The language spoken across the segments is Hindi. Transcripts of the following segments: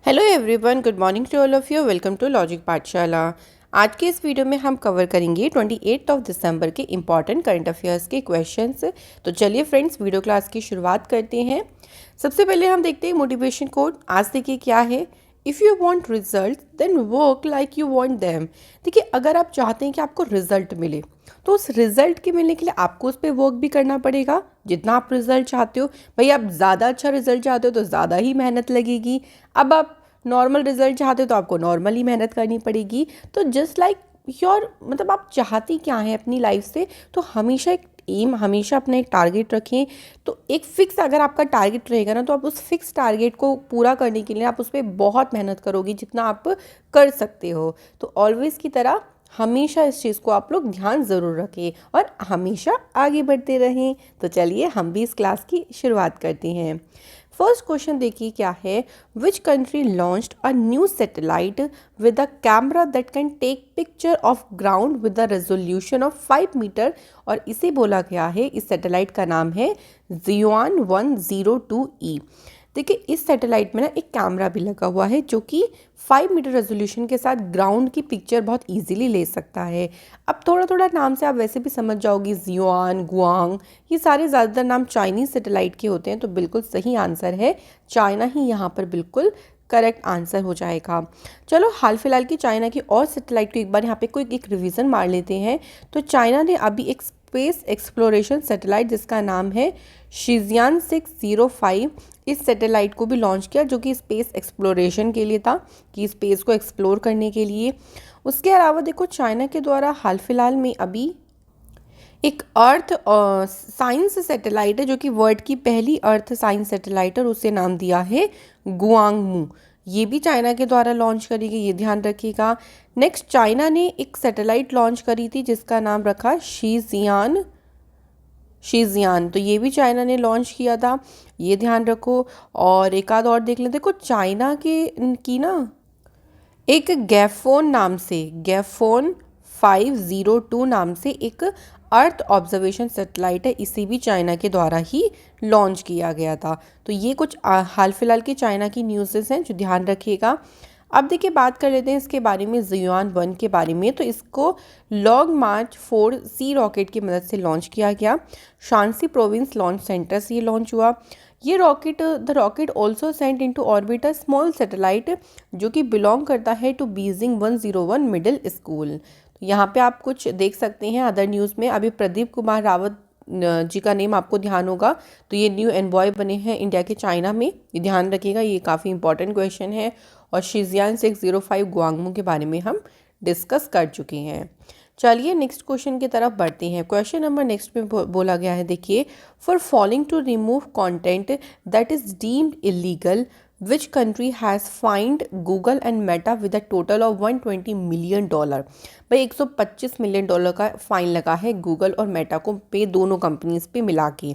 Hello everyone, good morning to all of you. Welcome to logic Pathshala. आज के इस वीडियो में हम कवर करेंगे 28 दिसंबर के इम्पॉर्टेंट करंट अफेयर्स के क्वेश्चंस। तो चलिए फ्रेंड्स, वीडियो क्लास की शुरुआत करते हैं। सबसे पहले हम देखते हैं मोटिवेशन कोड। आज देखिए क्या है। If you want result then work like you want them. देखिए, अगर आप चाहते हैं कि आपको रिजल्ट मिले तो उस रिजल्ट के मिलने के लिए आपको उस पर वर्क भी करना पड़ेगा। जितना आप रिजल्ट चाहते हो, भाई आप ज़्यादा अच्छा रिजल्ट चाहते हो तो ज़्यादा ही मेहनत लगेगी। अब आप नॉर्मल रिजल्ट चाहते हो तो आपको नॉर्मल ही मेहनत करनी पड़ेगी। तो जस्ट लाइक योर मतलब आप चाहती क्या हैं अपनी लाइफ से, तो हमेशा एक एम, हमेशा अपना एक टारगेट रखें। तो एक फिक्स अगर आपका टारगेट रहेगा ना, तो आप उस फिक्स टारगेट को पूरा करने के लिए आप उस पर बहुत मेहनत करोगी जितना आप कर सकते हो। तो ऑलवेज की तरह हमेशा इस चीज़ को आप लोग ध्यान ज़रूर रखें और हमेशा आगे बढ़ते रहें। तो चलिए हम भी इस क्लास की शुरुआत करते हैं। फर्स्ट क्वेश्चन देखिए क्या है। Which country launched a new satellite with a camera that can take picture of ground with a resolution of 5 metre. और इसे बोला गया है, इस सैटेलाइट का नाम है जियोआन 102E। देखिए, इस सैटेलाइट में ना एक कैमरा भी लगा हुआ है जो कि 5 मीटर रेजोल्यूशन के साथ ग्राउंड की पिक्चर बहुत इजीली ले सकता है। अब थोड़ा थोड़ा नाम से आप वैसे भी समझ जाओगी, जियोआन, गुआंग, ये सारे ज़्यादातर नाम चाइनीज़ सैटेलाइट के होते हैं। तो बिल्कुल सही आंसर है चाइना ही यहाँ पर बिल्कुल करेक्ट आंसर हो जाएगा। चलो हाल फिलहाल की चाइना की और सैटेलाइट को एक बार यहाँ पे कोई एक रिवीजन मार लेते हैं। तो चाइना ने अभी एक स्पेस एक्सप्लोरेशन सैटेलाइट जिसका नाम है शिजियान 605, इस सैटेलाइट को भी लॉन्च किया, जो कि स्पेस एक्सप्लोरेशन के लिए था, कि स्पेस को एक्सप्लोर करने के लिए। उसके अलावा देखो, चाइना के द्वारा हाल फिलहाल में अभी एक अर्थ साइंस सैटेलाइट है जो कि वर्ल्ड की पहली अर्थ साइंस सैटेलाइट है और उसे नाम दिया है गुआंगमू। ये भी चाइना के द्वारा लॉन्च करी गई, ये ध्यान रखिएगा। नेक्स्ट, चाइना ने एक सैटेलाइट लॉन्च करी थी जिसका नाम रखा शीजियान। तो ये भी चाइना ने लॉन्च किया था, ये ध्यान रखो। और एक आध और देख लें। देखो, चाइना के की ना एक गैफोन 502 नाम से एक अर्थ ऑब्जर्वेशन सैटेलाइट है, इसे भी चाइना के द्वारा ही लॉन्च किया गया था। तो ये कुछ हाल फिलहाल की चाइना की न्यूज़ेस हैं जो ध्यान रखिएगा। अब देखिए, बात कर लेते हैं इसके बारे में, जियोआन 1 के बारे में। तो इसको लॉन्ग मार्च 4C रॉकेट की मदद से लॉन्च किया गया। शांसी प्रोविंस लॉन्च सेंटर से ये लॉन्च हुआ। ये rocket, the rocket also sent into orbit a small satellite जो कि बिलोंग करता है टू बीजिंग 101 मिडिल स्कूल। तो यहाँ पे आप कुछ देख सकते हैं अदर न्यूज़ में। अभी प्रदीप कुमार रावत जी का नेम आपको ध्यान होगा, तो ये न्यू एनवॉय बने हैं इंडिया के चाइना में, ये ध्यान रखिएगा, ये काफ़ी इंपॉर्टेंट क्वेश्चन है। और शिजियान 605 गुआंगमू के बारे में हम डिस्कस कर चुके हैं। चलिए नेक्स्ट क्वेश्चन की तरफ बढ़ते हैं। क्वेश्चन नंबर नेक्स्ट में बोला गया है, देखिए, for falling to remove content that is deemed illegal which country has fined Google and Meta with a total of $120 million. भाई $125 मिलियन का फाइन लगा है गूगल और मेटा को पे, दोनों कंपनीज पे मिला के।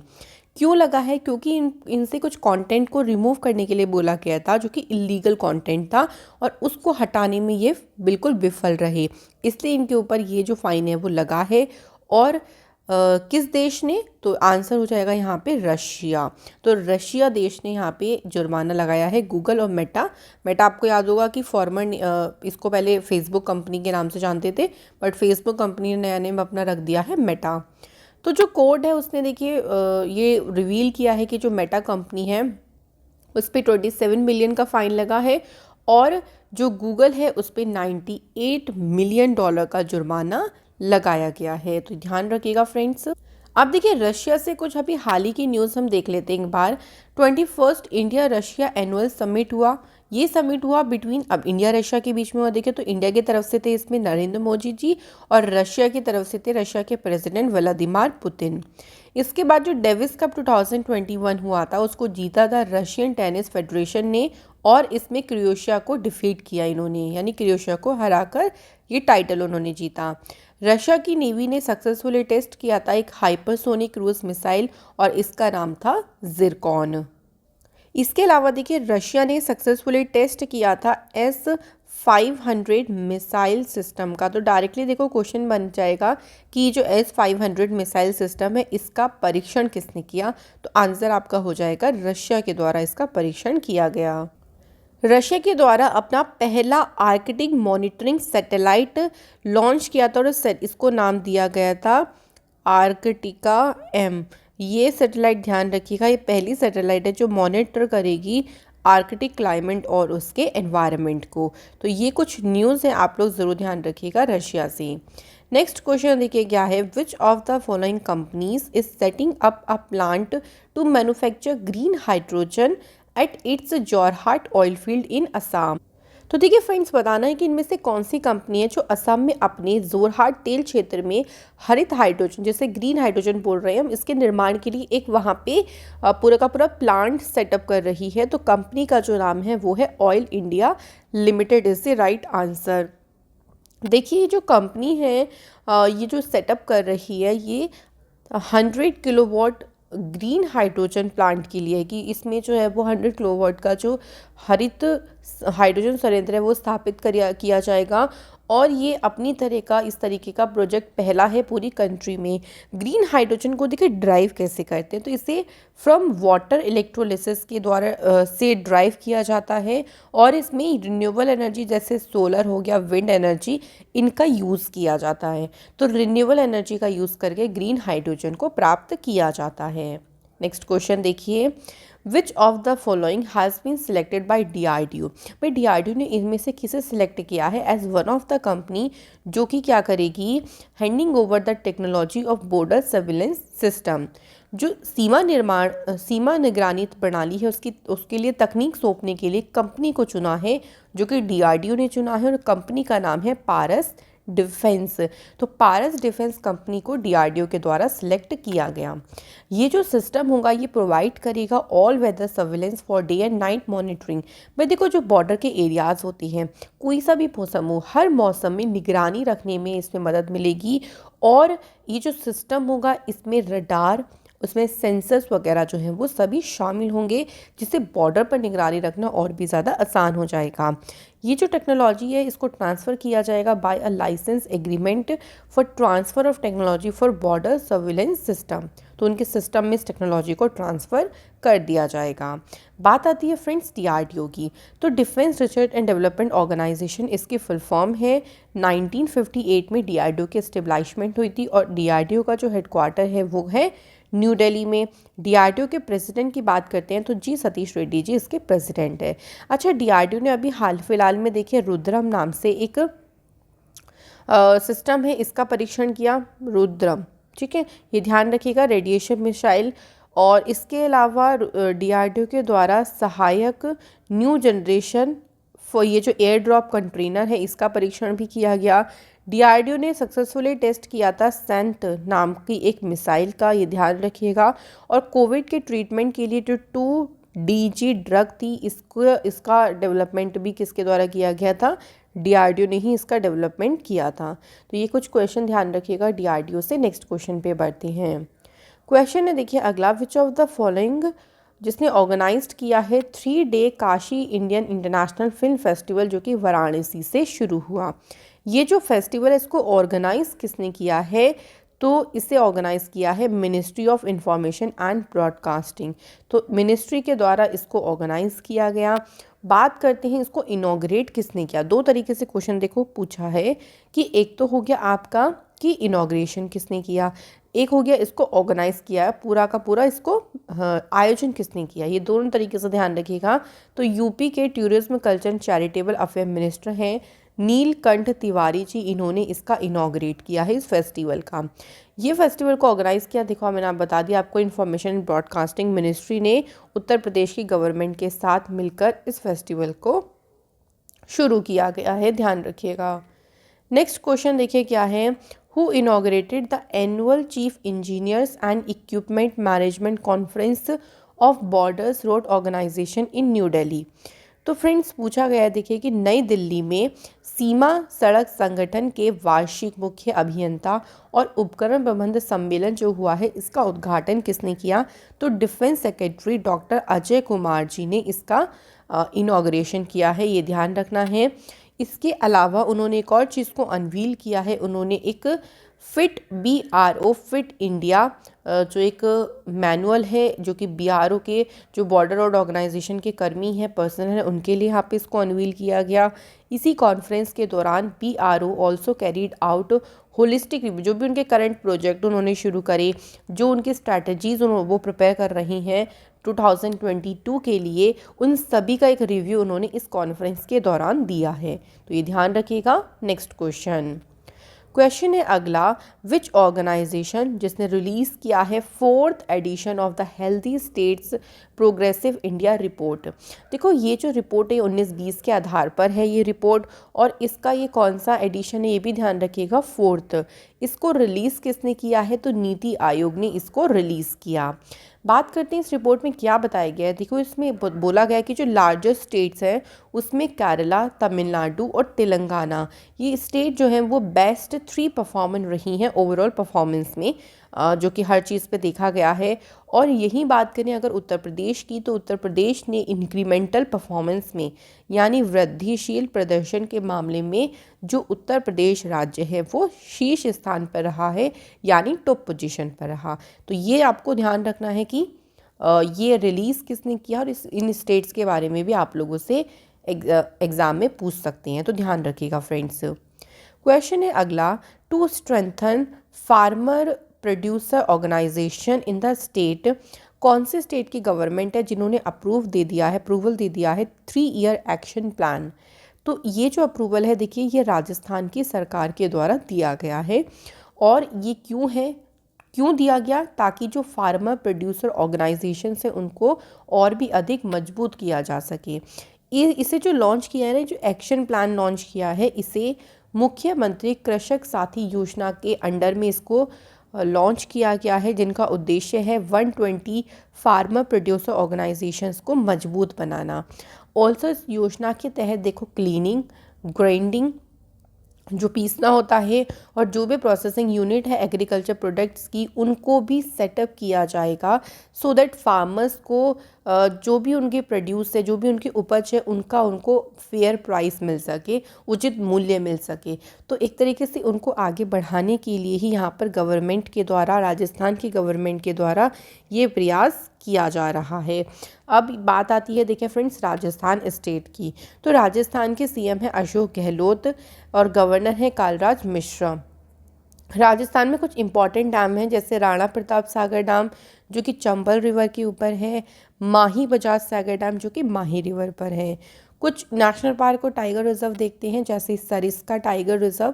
क्यों लगा है? क्योंकि इनसे कुछ कंटेंट को रिमूव करने के लिए बोला गया था जो कि इलीगल कंटेंट था, और उसको हटाने में ये बिल्कुल विफल रहे, इसलिए इनके ऊपर ये जो फाइन है वो लगा है। और किस देश ने? तो आंसर हो जाएगा यहाँ पे रशिया। तो रशिया देश ने यहाँ पे जुर्माना लगाया है गूगल और मेटा। मेटा आपको याद होगा कि फॉर्मर इसको पहले फेसबुक कंपनी के नाम से जानते थे, बट फेसबुक कंपनी ने नया नेम अपना रख दिया है मेटा। तो जो कोड है उसने, देखिए, ये रिवील किया है कि जो मेटा कंपनी है उस पर 27 मिलियन का फाइन लगा है, और जो गूगल है उस पर $98 मिलियन का जुर्माना लगाया गया है। तो ध्यान रखिएगा फ्रेंड्स। अब देखिए, रशिया से कुछ अभी हाल ही की न्यूज़ हम देख लेते हैं एक बार। 21 इंडिया रशिया एनुअल समिट हुआ। ये समिट हुआ बिटवीन, अब इंडिया रशिया के बीच में हुआ। देखिए, तो इंडिया की तरफ से थे इसमें नरेंद्र मोदी जी, और रशिया की तरफ से थे रशिया के प्रेसिडेंट व्लादिमीर पुतिन। इसके बाद जो डेविस कप 2021 हुआ था उसको जीता था रशियन टेनिस फेडरेशन ने, और इसमें क्रोएशिया को डिफीट किया इन्होंने, यानी क्रोएशिया को हराकर ये टाइटल उन्होंने जीता। रशिया की नेवी ने सक्सेसफुली टेस्ट किया था एक हाइपरसोनिक क्रूज मिसाइल, और इसका नाम था जिरकॉन। इसके अलावा देखिए, रशिया ने सक्सेसफुली टेस्ट किया था S-500 मिसाइल सिस्टम का। तो डायरेक्टली देखो क्वेश्चन बन जाएगा कि जो S-500 मिसाइल सिस्टम है इसका परीक्षण किसने किया? तो आंसर आपका हो जाएगा रशिया के द्वारा इसका परीक्षण किया गया। रशिया के द्वारा अपना पहला आर्कटिक मॉनिटरिंग सैटेलाइट लॉन्च किया था और इसको नाम दिया गया था आर्कटिका एम। ये सैटेलाइट ध्यान रखिएगा, ये पहली सैटेलाइट है जो मॉनिटर करेगी आर्कटिक क्लाइमेट और उसके एनवायरनमेंट को। तो ये कुछ न्यूज़ है, आप लोग ज़रूर ध्यान रखिएगा रशिया से। नेक्स्ट क्वेश्चन देखिए क्या है, which of the following companies is setting up a plant to manufacture green hydrogen at its Jorhat oil field in Assam. तो देखिए फ्रेंड्स, बताना है कि इनमें से कौन सी कंपनी है जो असम में अपने जोरहाट तेल क्षेत्र में हरित हाइड्रोजन, जैसे ग्रीन हाइड्रोजन बोल रहे हैं हम, इसके निर्माण के लिए एक वहाँ पे पूरा का पूरा प्लांट सेटअप कर रही है। तो कंपनी का जो नाम है वो है oil India limited is the right answer. देखिए ये जो कंपनी है ये जो सेटअप कर रही है ये 100 किलोवाट ग्रीन हाइड्रोजन प्लांट के लिए है, कि इसमें जो है वो 100 किलोवाट का जो हरित हाइड्रोजन संयंत्र है वो स्थापित किया जाएगा। और ये अपनी तरह का इस तरीके का प्रोजेक्ट पहला है पूरी कंट्री में। ग्रीन हाइड्रोजन को देखिए ड्राइव कैसे करते हैं, तो इसे फ्रॉम वाटर इलेक्ट्रोलिसिस के द्वारा से ड्राइव किया जाता है और इसमें रिन्यूएबल एनर्जी जैसे सोलर हो गया, विंड एनर्जी, इनका यूज़ किया जाता है। तो रिन्यूएबल एनर्जी का यूज़ करके ग्रीन हाइड्रोजन को प्राप्त किया जाता है। नेक्स्ट क्वेश्चन देखिए, which of the following has been selected by DRDO। भाई DRDO ने इनमें से किसे सिलेक्ट किया है as one of the company जो कि क्या करेगी, handing over the technology of border surveillance system. जो सीमा निगरानी प्रणाली है उसके लिए तकनीक सौंपने के लिए कंपनी को चुना है, जो कि DRDO ने चुना है और कंपनी का नाम है पारस डिफेंस। तो पारस डिफेंस कंपनी को DRDO के द्वारा सिलेक्ट किया गया। ये जो सिस्टम होगा ये प्रोवाइड करेगा all weather surveillance for day and night monitoring. भाई देखो, जो बॉर्डर के एरियाज़ होती हैं, कोई सा भी मौसम हो, हर मौसम में निगरानी रखने में इसमें मदद मिलेगी। और ये जो सिस्टम होगा इसमें रडार, उसमें सेंसर्स वगैरह जो हैं वो सभी शामिल होंगे, जिससे बॉर्डर पर निगरानी रखना और भी ज़्यादा आसान हो जाएगा। ये जो टेक्नोलॉजी है इसको ट्रांसफ़र किया जाएगा by a licence agreement for transfer of technology for border surveillance system. तो उनके सिस्टम में इस टेक्नोलॉजी को ट्रांसफ़र कर दिया जाएगा। बात आती है फ्रेंड्स DRDO की। तो defence research and development organisation इसकी फुल फॉर्म है। 1958 में DRDO की एस्टेब्लिशमेंट हुई थी और DRDO का जो हेडक्वार्टर है वो है न्यू दिल्ली में। DRDO के प्रेसिडेंट की बात करते हैं तो जी सतीश रेड्डी जी इसके प्रेसिडेंट है। अच्छा, DRDO ने अभी हाल फिलहाल में देखिए रुद्रम नाम से एक सिस्टम है, इसका परीक्षण किया, रुद्रम, ठीक है, ये ध्यान रखिएगा, रेडिएशन मिसाइल। और इसके अलावा DRDO के द्वारा सहायक न्यू जनरेशन ये जो एयर ड्रॉप कंटेनर है इसका परीक्षण भी किया गया। DRDO ने सक्सेसफुली टेस्ट किया था सेंट नाम की एक मिसाइल का, ये ध्यान रखिएगा। और कोविड के ट्रीटमेंट के लिए जो 2DG ड्रग थी इसका डेवलपमेंट भी किसके द्वारा किया गया था, DRDO ने ही इसका डेवलपमेंट किया था। तो ये कुछ क्वेश्चन ध्यान रखिएगा DRDO से। नेक्स्ट क्वेश्चन पे बढ़ते हैं। क्वेश्चन है देखिए अगला, विच ऑफ द फॉलोइंग जिसने ऑर्गेनाइज्ड किया है 3 day Kashi Indian international film festival, जो कि वाराणसी से शुरू हुआ। ये जो फेस्टिवल है इसको ऑर्गेनाइज किसने किया है, तो इसे ऑर्गेनाइज किया है ministry of information and broadcasting. तो मिनिस्ट्री के द्वारा इसको ऑर्गेनाइज किया गया। बात करते हैं इसको इनॉग्रेट किसने किया। दो तरीके से क्वेश्चन देखो पूछा है कि एक तो हो गया आपका कि इनॉग्रेशन किसने किया, एक हो गया इसको ऑर्गेनाइज किया है पूरा का पूरा, इसको आयोजन किसने किया। ये दोनों तरीके से ध्यान रखिएगा। तो यूपी के tourism culture and charitable affair minister हैं नीलकंठ तिवारी जी, इन्होंने इसका इनॉग्रेट किया है इस फेस्टिवल का। ये फेस्टिवल को ऑर्गेनाइज किया, देखो मैंने आप बता दिया आपको, इन्फॉर्मेशन एंड ब्रॉडकास्टिंग मिनिस्ट्री ने उत्तर प्रदेश की गवर्नमेंट के साथ मिलकर इस फेस्टिवल को शुरू किया गया है, ध्यान रखिएगा। नेक्स्ट क्वेश्चन देखिए क्या है, who inaugurated the annual chief engineers and equipment management conference of borders road organisation in New Delhi. तो फ्रेंड्स पूछा गया है देखिए कि नई दिल्ली में सीमा सड़क संगठन के वार्षिक मुख्य अभियंता और उपकरण प्रबंध सम्मेलन जो हुआ है इसका उद्घाटन किसने किया, तो defence secretary doctor Ajay Kumar ji ने इसका इनॉग्रेशन किया है, ये ध्यान रखना है। इसके अलावा उन्होंने एक और चीज़ को अनवील किया है, उन्होंने एक फिट BRO फिट इंडिया जो एक मैनुअल है जो कि BRO के जो बॉर्डर रोड ऑर्गेनाइजेशन के कर्मी हैं, पर्सनल हैं, उनके लिए यहाँ पे इसको अनवील किया गया। इसी कॉन्फ्रेंस के दौरान BRO also carried out holistic review, जो भी उनके करंट प्रोजेक्ट उन्होंने शुरू करे, जो उनकी स्ट्रैटेजीज वो प्रिपेयर कर रही हैं 2022 के लिए, उन सभी का एक रिव्यू उन्होंने इस कॉन्फ्रेंस के दौरान दिया है। तो ये ध्यान रखिएगा। नेक्स्ट क्वेश्चन है अगला, विच ऑर्गेनाइजेशन, जिसने रिलीज़ किया है 4th edition of the healthy states progressive India report. देखो ये जो रिपोर्ट है 19-20 के आधार पर है ये रिपोर्ट, और इसका ये कौन सा एडिशन है ये भी ध्यान रखिएगा, 4th। इसको रिलीज़ किसने किया है, तो नीति आयोग ने इसको रिलीज़ किया। बात करते हैं इस रिपोर्ट में क्या बताया गया है। देखो इसमें बोला गया है कि जो लार्जेस्ट स्टेट्स हैं उसमें केरला, तमिलनाडु और तेलंगाना, ये स्टेट जो हैं वो बेस्ट 3 परफॉर्मेंस रही हैं ओवरऑल परफॉर्मेंस में, जो कि हर चीज़ पे देखा गया है। और यही बात करें अगर उत्तर प्रदेश की, तो उत्तर प्रदेश ने इंक्रीमेंटल परफॉर्मेंस में यानी वृद्धिशील प्रदर्शन के मामले में जो उत्तर प्रदेश राज्य है वो शीर्ष स्थान पर रहा है, यानी टॉप पोजीशन पर रहा। तो ये आपको ध्यान रखना है कि ये रिलीज़ किसने किया, और इन स्टेट्स के बारे में भी आप लोगों से एग्ज़ाम में पूछ सकते हैं, तो ध्यान रखिएगा फ्रेंड्स। क्वेश्चन है अगला, to strengthen farmer producer organisation in the state, कौन से स्टेट की गवर्नमेंट है जिन्होंने अप्रूवल दे दिया है 3 ईयर एक्शन प्लान। तो ये जो अप्रूवल है देखिए ये राजस्थान की सरकार के द्वारा दिया गया है, और ये क्यों दिया गया, ताकि जो फार्मर प्रोड्यूसर ऑर्गेनाइजेशन है उनको और भी अधिक मजबूत किया जा सके। इसे जो लॉन्च किया है ना, जो एक्शन प्लान लॉन्च किया है, इसे मुख्यमंत्री कृषक साथी योजना के अंडर में इसको लॉन्च किया गया है, जिनका उद्देश्य है 120 फार्मर प्रोड्यूसर ऑर्गेनाइजेशंस को मजबूत बनाना। ऑल्सो इस योजना के तहत देखो क्लीनिंग, ग्राइंडिंग जो पीसना होता है, और जो भी प्रोसेसिंग यूनिट है एग्रीकल्चर प्रोडक्ट्स की, उनको भी सेटअप किया जाएगा, सो दैट फार्मर्स को जो भी उनके प्रोड्यूस है, जो भी उनकी उपज है, उनको फेयर प्राइस मिल सके, उचित मूल्य मिल सके। तो एक तरीके से उनको आगे बढ़ाने के लिए ही यहाँ पर गवर्नमेंट के द्वारा, राजस्थान की गवर्नमेंट के द्वारा ये प्रयास किया जा रहा है। अब बात आती है देखिए फ्रेंड्स राजस्थान स्टेट की। तो राजस्थान के CM है अशोक गहलोत और गवर्नर है कालराज मिश्रा। राजस्थान में कुछ इंपॉर्टेंट डैम हैं, जैसे राणा प्रताप सागर डैम जो कि चंबल रिवर के ऊपर है, माही बजाज सागर डैम जो कि माही रिवर पर है। कुछ नेशनल पार्क और टाइगर रिजर्व देखते हैं, जैसे Sariska tiger reserve,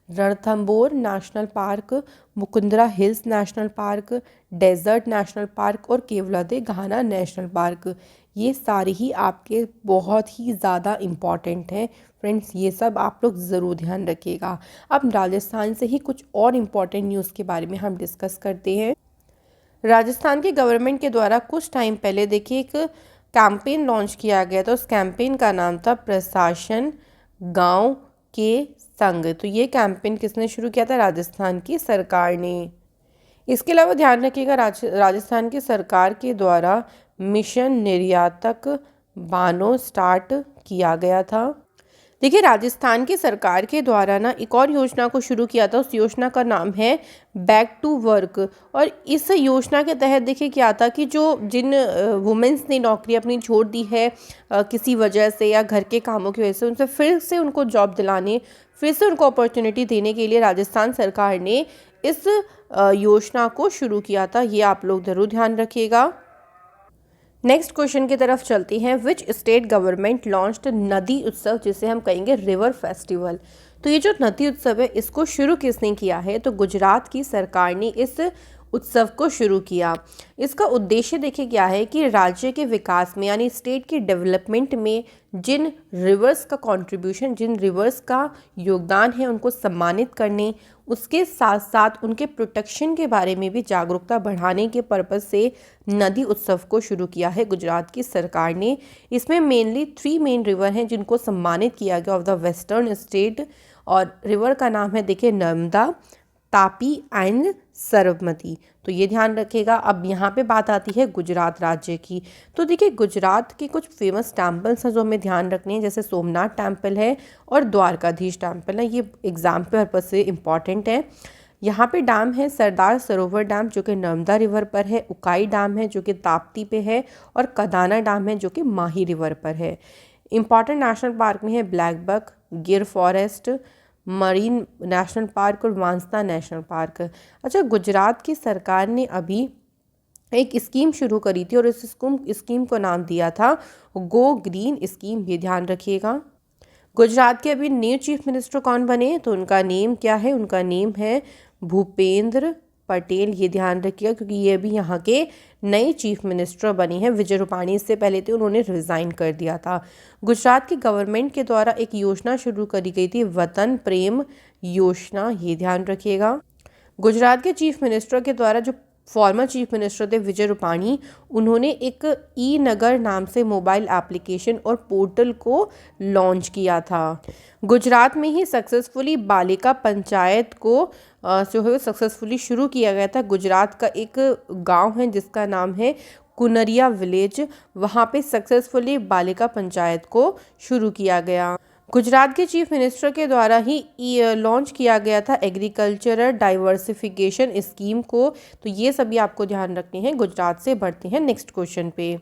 Ranthambore national park, Mukundra hills national park, desert national park और केवलादे घाना नेशनल पार्क। ये सारे ही आपके बहुत ही ज़्यादा इम्पॉर्टेंट हैं फ्रेंड्स, ये सब आप लोग ज़रूर ध्यान रखिएगा। अब राजस्थान से ही कुछ और इम्पॉर्टेंट न्यूज़ के बारे में हम डिस्कस करते हैं। राजस्थान की गवर्नमेंट के द्वारा कुछ टाइम पहले देखिए एक कैंपेन लॉन्च किया गया था, उस कैंपेन का नाम था प्रशासन गांव के संग। तो ये कैंपेन किसने शुरू किया था, राजस्थान की सरकार ने। इसके अलावा ध्यान रखिएगा राजस्थान की सरकार के द्वारा मिशन निर्यातक बानो स्टार्ट किया गया था। देखिए राजस्थान की सरकार के द्वारा ना एक और योजना को शुरू किया था, उस योजना का नाम है बैक टू वर्क। और इस योजना के तहत देखिए क्या था कि जिन वुमेंस ने नौकरी अपनी छोड़ दी है किसी वजह से या घर के कामों की वजह से, उनसे फिर से उनको जॉब दिलाने, फिर से उनको अपॉर्चुनिटी देने के लिए राजस्थान सरकार ने इस योजना को शुरू किया था। ये आप लोग ज़रूर ध्यान रखिएगा। नेक्स्ट क्वेश्चन की तरफ चलती हैं। विच स्टेट गवर्नमेंट लॉन्च्ड नदी उत्सव, जिसे हम कहेंगे रिवर फेस्टिवल। तो ये जो नदी उत्सव है इसको शुरू किसने किया है, तो गुजरात की सरकार ने इस उत्सव को शुरू किया। इसका उद्देश्य देखिए क्या है कि राज्य के विकास में यानी स्टेट के डेवलपमेंट में जिन रिवर्स का कंट्रीब्यूशन, जिन रिवर्स का योगदान है उनको सम्मानित करने, उसके साथ साथ उनके प्रोटेक्शन के बारे में भी जागरूकता बढ़ाने के पर्पज़ से नदी उत्सव को शुरू किया है गुजरात की सरकार ने। इसमें मेनली 3 मेन रिवर हैं जिनको सम्मानित किया गया ऑफ द वेस्टर्न स्टेट, और रिवर का नाम है देखिए नर्मदा, तापी एंड सरस्वती। तो ये ध्यान रखेगा। अब यहाँ पे बात आती है गुजरात राज्य की। तो देखिए गुजरात के कुछ फेमस टेम्पल्स हैं जो हमें ध्यान रखने हैं, जैसे सोमनाथ टेम्पल है और द्वारकाधीश टेम्पल है। ये एग्जाम पर्पज से इम्पॉर्टेंट है। यहाँ पे डैम है सरदार सरोवर डैम जो कि नर्मदा रिवर पर है, उकाई डैम है जो कि ताप्ती पे है, और कदाना डैम है जो कि माही रिवर पर है। इंपॉर्टेंट नेशनल पार्क में है ब्लैक बक, गिर फॉरेस्ट, मरीन नेशनल पार्क और वांसदा नेशनल पार्क। अच्छा, गुजरात की सरकार ने अभी एक स्कीम शुरू करी थी और इस स्कीम को नाम दिया था गो ग्रीन स्कीम, ये ध्यान रखिएगा। गुजरात के अभी न्यू चीफ मिनिस्टर कौन बने, तो उनका नेम क्या है, उनका नेम है भूपेंद्र पटेल, ये ध्यान रखिएगा क्योंकि ये अभी यहाँ के नए चीफ मिनिस्टर बने हैं। विजय रूपाणी इससे पहले थे, उन्होंने रिज़ाइन कर दिया था। गुजरात की गवर्नमेंट के द्वारा एक योजना शुरू करी गई थी वतन प्रेम योजना, ये ध्यान रखिएगा। गुजरात के चीफ मिनिस्टर के द्वारा जो फॉर्मर चीफ मिनिस्टर थे विजय रूपाणी, उन्होंने एक ई नगर नाम से मोबाइल एप्लीकेशन और पोर्टल को लॉन्च किया था। गुजरात में ही सक्सेसफुली बालिका पंचायत को जो है सक्सेसफुली शुरू किया गया था। गुजरात का एक गांव है जिसका नाम है कुनरिया विलेज, वहाँ पे सक्सेसफुली बालिका पंचायत को शुरू किया गया। गुजरात के चीफ मिनिस्टर के द्वारा ही लॉन्च किया गया था एग्रीकल्चरल डाइवर्सिफिकेशन स्कीम को। तो ये सभी आपको ध्यान रखने हैं। गुजरात से बढ़ते हैं नेक्स्ट क्वेश्चन पे।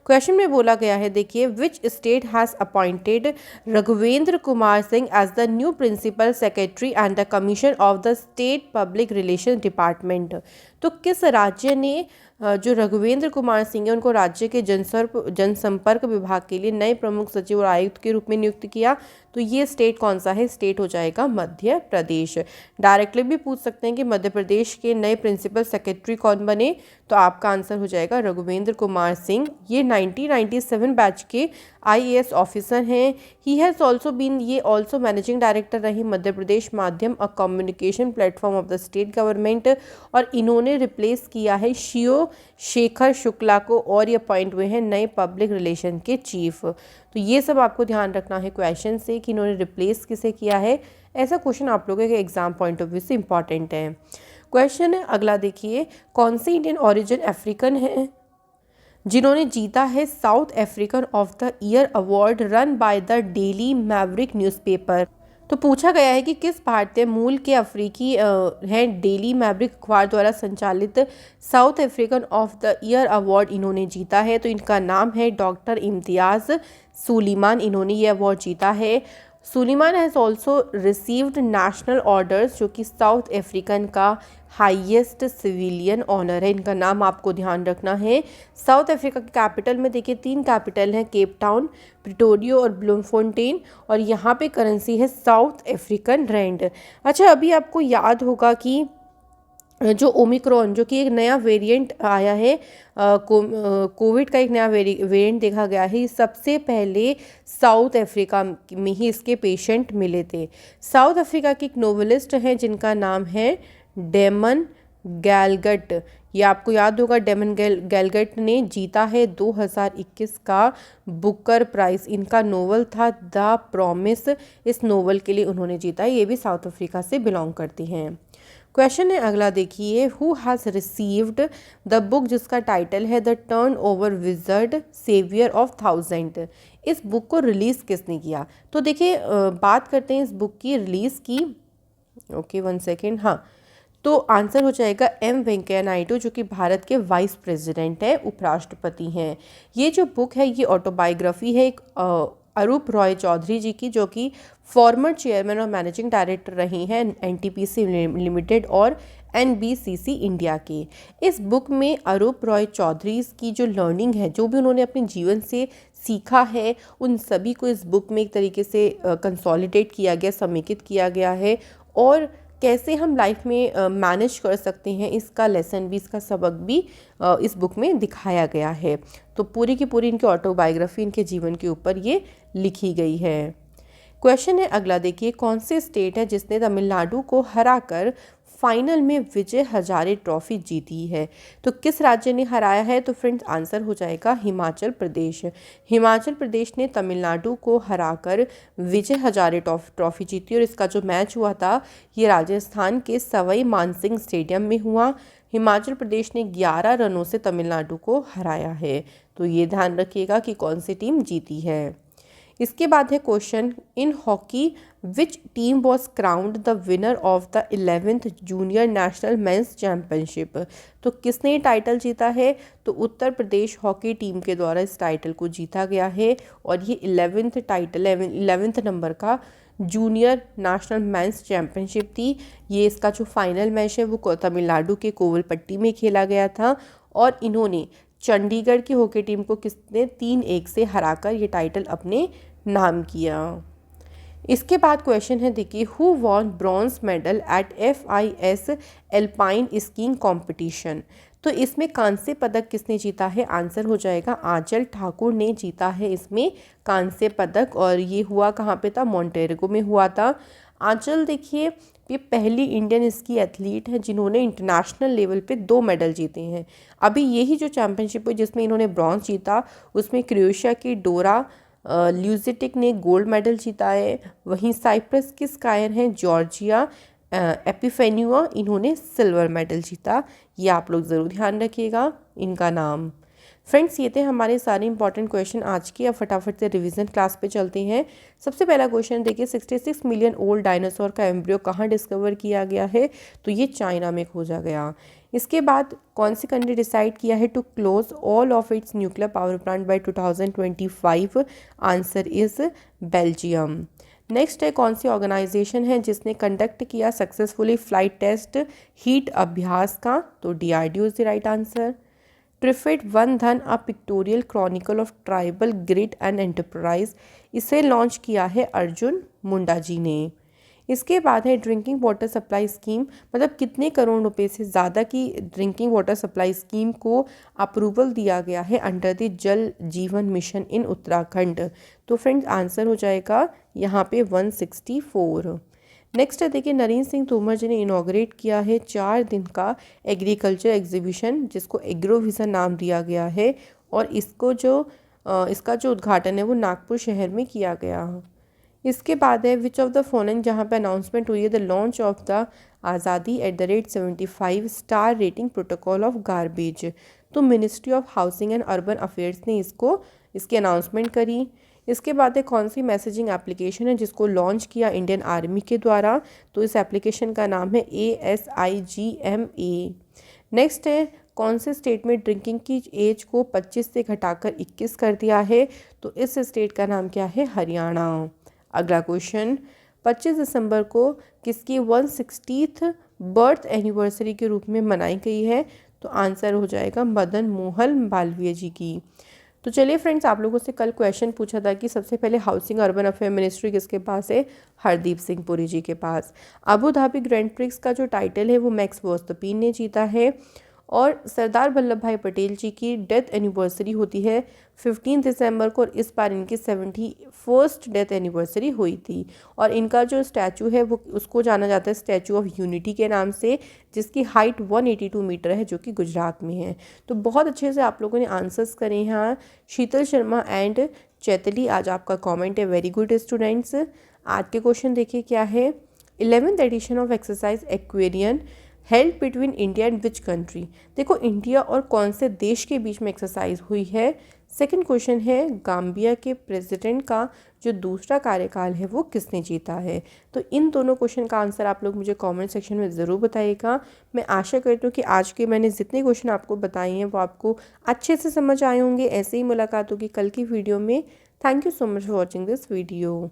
क्वेश्चन में बोला गया है, देखिए, which state has appointed Raghvendra Kumar Singh as the new principal secretary and the commission of the state public relation department. तो किस राज्य ने जो रघुवेंद्र कुमार सिंह है उनको राज्य के जनसंपर्क विभाग के लिए नए प्रमुख सचिव और आयुक्त के रूप में नियुक्त किया? तो ये स्टेट कौन सा है? स्टेट हो जाएगा मध्य प्रदेश। डायरेक्टली भी पूछ सकते हैं कि मध्य प्रदेश के नए प्रिंसिपल सेक्रेटरी कौन बने, तो आपका आंसर हो जाएगा रघुवेंद्र कुमार सिंह। ये 1997 बैच के IAS ऑफिसर हैं। ही हैज़ ऑल्सो बीन, ये ऑल्सो मैनेजिंग डायरेक्टर रही मध्य प्रदेश माध्यम a communication platform of the state government, और इन्होंने रिप्लेस किया है शिव शेखर शुक्ला को, और ये अपॉइंट हुए हैं नए पब्लिक रिलेशन के चीफ। तो ये सब आपको ध्यान रखना है क्वेश्चन से कि इन्होंने रिप्लेस किसे किया है। ऐसा क्वेश्चन आप लोगों के एग्जाम पॉइंट ऑफ व्यू से इंपॉर्टेंट है। क्वेश्चन है अगला, देखिए, कौन से इंडियन ओरिजिन अफ्रीकन हैं जिन्होंने जीता है south African of the year award run by the daily Maverick newspaper? तो पूछा गया है कि किस भारतीय मूल के अफ्रीकी हैं डेली मैवरिक अखबार द्वारा संचालित south African of the year award इन्होंने जीता है? तो इनका नाम है डॉक्टर इम्तियाज़ सुलीमान, इन्होंने ये अवार्ड जीता है। Suleiman has also received national orders, जो कि साउथ अफ्रीकन का हाईएस्ट सिविलियन ऑनर है। इनका नाम आपको ध्यान रखना है। साउथ अफ्रीका के कैपिटल में देखिए 3 कैपिटल हैं, केप टाउन, प्रिटोरियो और ब्लूमफोंटेन, और यहाँ पे करेंसी है साउथ अफ्रीकन रैंड। अच्छा, अभी आपको याद होगा कि जो ओमिक्रॉन, जो कि एक नया वेरिएंट आया है, कोविड का एक नया वेरिएंट देखा गया है, सबसे पहले साउथ अफ्रीका में ही इसके पेशेंट मिले थे। साउथ अफ्रीका के एक नोवेलिस्ट हैं जिनका नाम है डेमन गैलगट। ये आपको याद होगा, डेमन गैलगट ने जीता है 2021 का बुकर प्राइज़। इनका नोवेल था द प्रॉमिस, इस नोवेल के लिए उन्होंने जीता है। ये भी साउथ अफ्रीका से बिलोंग करती हैं। क्वेश्चन है अगला, देखिए, who has received the book जिसका टाइटल है the turn over wizard saviour of thousand? इस बुक को रिलीज़ किसने किया? तो देखिए, बात करते हैं इस बुक की रिलीज़ की। Okay, 1 second. हाँ, तो आंसर हो जाएगा M वेंकैया नायडू, जो कि भारत के वाइस प्रेसिडेंट हैं, उपराष्ट्रपति हैं। ये जो बुक है ये ऑटोबायोग्राफी है एक अरूप रॉय चौधरी जी की, जो कि फॉर्मर चेयरमैन और मैनेजिंग डायरेक्टर रही हैं NTPC लिमिटेड और NBCC इंडिया की। इस बुक में अरूप रॉय चौधरी की जो लर्निंग है, जो भी उन्होंने अपने जीवन से सीखा है, उन सभी को इस बुक में एक तरीके से कंसोलिडेट किया गया, समेकित किया गया है, और कैसे हम लाइफ में मैनेज कर सकते हैं इसका लेसन भी, इसका सबक भी इस बुक में दिखाया गया है। तो पूरी की पूरी इनकी ऑटोबायोग्राफी, इनके जीवन के ऊपर ये लिखी गई है। क्वेश्चन है अगला, देखिए, कौन से स्टेट है जिसने तमिलनाडु को हराकर फाइनल में विजय हजारे ट्रॉफी जीती है? तो किस राज्य ने हराया है? तो फ्रेंड्स, आंसर हो जाएगा हिमाचल प्रदेश। हिमाचल प्रदेश ने तमिलनाडु को हराकर विजय हजारे ट्रॉफी जीती, और इसका जो मैच हुआ था ये राजस्थान के सवाई मानसिंह स्टेडियम में हुआ। हिमाचल प्रदेश ने 11 रनों से तमिलनाडु को हराया है। तो ये ध्यान रखिएगा कि कौन सी टीम जीती है। इसके बाद है question, in hockey which team was crowned the winner of the 11th junior national men's championship. तो किसने ये टाइटल जीता है? तो उत्तर प्रदेश हॉकी टीम के द्वारा इस टाइटल को जीता गया है और ये 11th टाइटल 11th नंबर का जूनियर नेशनल मेंस चैम्पियनशिप थी। ये इसका जो फाइनल मैच है वो तमिलनाडु के कोविलपट्टी में खेला गया था और इन्होंने चंडीगढ़ की हॉकी टीम को किसने 3-1 से हराकर ये टाइटल अपने नाम किया। इसके बाद क्वेश्चन है देखिए, who won bronze medal at FIS alpine skiing competition. तो इसमें कांस्य पदक किसने जीता है? आंसर हो जाएगा आंचल ठाकुर ने जीता है इसमें कांस्य पदक और ये हुआ कहाँ पे था? मोंटेरेगो में हुआ था। आंचल देखिए ये पहली इंडियन स्की एथलीट है जिन्होंने इंटरनेशनल लेवल पे 2 मेडल जीते हैं। अभी यही जो चैम्पियनशिप हुई जिसमें इन्होंने ब्रॉन्ज जीता उसमें क्रोएशिया की डोरा ल्यूजिटिक ने गोल्ड मेडल जीता है। वहीं साइप्रस के स्कायर हैं जॉर्जिया एपिफेन्युआ, इन्होंने सिल्वर मेडल जीता। ये आप लोग ज़रूर ध्यान रखिएगा इनका नाम। फ्रेंड्स ये थे हमारे सारे इंपॉर्टेंट क्वेश्चन आज के। अब फटाफट से रिवीजन क्लास पे चलते हैं। सबसे पहला क्वेश्चन देखिए, 66 मिलियन ओल्ड डायनासोर का एम्ब्रियो कहाँ डिस्कवर किया गया है? तो ये चाइना में खोजा गया। इसके बाद कौन सी कंट्री डिसाइड किया है to close all of its nuclear power plant by 2025? Answer is Belgium. Next है कौन सी ऑर्गेनाइजेशन है जिसने कंडक्ट किया सक्सेसफुली फ्लाइट टेस्ट हीट अभ्यास का? तो DRDO is the right answer. TRIFED Van Dhan a pictorial chronicle of tribal grit and enterprise, इसे लॉन्च किया है अर्जुन मुंडा जी ने। इसके बाद है ड्रिंकिंग वाटर सप्लाई स्कीम, मतलब कितने करोड़ रुपए से ज़्यादा की ड्रिंकिंग वाटर सप्लाई स्कीम को अप्रूवल दिया गया है अंडर द जल जीवन मिशन इन उत्तराखंड? तो फ्रेंड्स आंसर हो जाएगा यहाँ पे 164। नेक्स्ट है देखिए, नरेंद्र सिंह तोमर जी ने इनॉग्रेट किया है 4 दिन का एग्रीकल्चर एग्जीबिशन जिसको एग्रोविजन नाम दिया गया है और इसका जो उद्घाटन है वो नागपुर शहर में किया गया। इसके बाद है विच ऑफ द फॉलोइंग, जहाँ पे अनाउंसमेंट हुई है the launch of the Azadi @75 star rating protocol of garbage. तो ministry of housing and urban affairs ने इसकी अनाउंसमेंट करी। इसके बाद है कौन सी मैसेजिंग एप्लीकेशन है जिसको लॉन्च किया इंडियन आर्मी के द्वारा? तो इस एप्लीकेशन का नाम है ASIGMA। नेक्स्ट है कौन से स्टेट में ड्रिंकिंग की एज को 25 से घटाकर 21 कर दिया है? तो इस स्टेट का नाम क्या है? हरियाणा। अगला क्वेश्चन, 25 दिसंबर को किसकी 160th बर्थ एनिवर्सरी के रूप में मनाई गई है? तो आंसर हो जाएगा मदन मोहन मालवीय जी की। तो चलिए फ्रेंड्स, आप लोगों से कल क्वेश्चन पूछा था कि सबसे पहले हाउसिंग अर्बन अफेयर मिनिस्ट्री किसके पास है? हरदीप सिंह पुरी जी के पास। अबू धाबी ग्रैंड प्रिक्स का जो टाइटल है वो मैक्स वर्स्टपेन ने जीता है और सरदार वल्लभ भाई पटेल जी की डेथ एनिवर्सरी होती है 15 दिसंबर को और इस बार इनकी 71st डेथ एनिवर्सरी हुई थी और इनका जो स्टैचू है वो उसको जाना जाता है स्टैचू ऑफ यूनिटी के नाम से, जिसकी हाइट 182 मीटर है जो कि गुजरात में है। तो बहुत अच्छे से आप लोगों ने आंसर्स करे हैं। हाँ, शीतल शर्मा एंड चैतली, आज आपका कॉमेंट है वेरी गुड स्टूडेंट्स। आज के क्वेश्चन देखिए क्या है, 11th edition of exercise Ekuverin held between India and which country. देखो इंडिया और कौन से देश के बीच में एक्सरसाइज हुई है। सेकंड क्वेश्चन है, गाम्बिया के प्रेसिडेंट का जो दूसरा कार्यकाल है वो किसने जीता है। तो इन दोनों क्वेश्चन का आंसर आप लोग मुझे कमेंट सेक्शन में ज़रूर बताइएगा। मैं आशा करती हूँ कि आज के मैंने जितने क्वेश्चन आपको बताए हैं वो आपको अच्छे से समझ आए होंगे। ऐसे ही मुलाकात होगी कल की वीडियो में। Thank you so much for watching this video.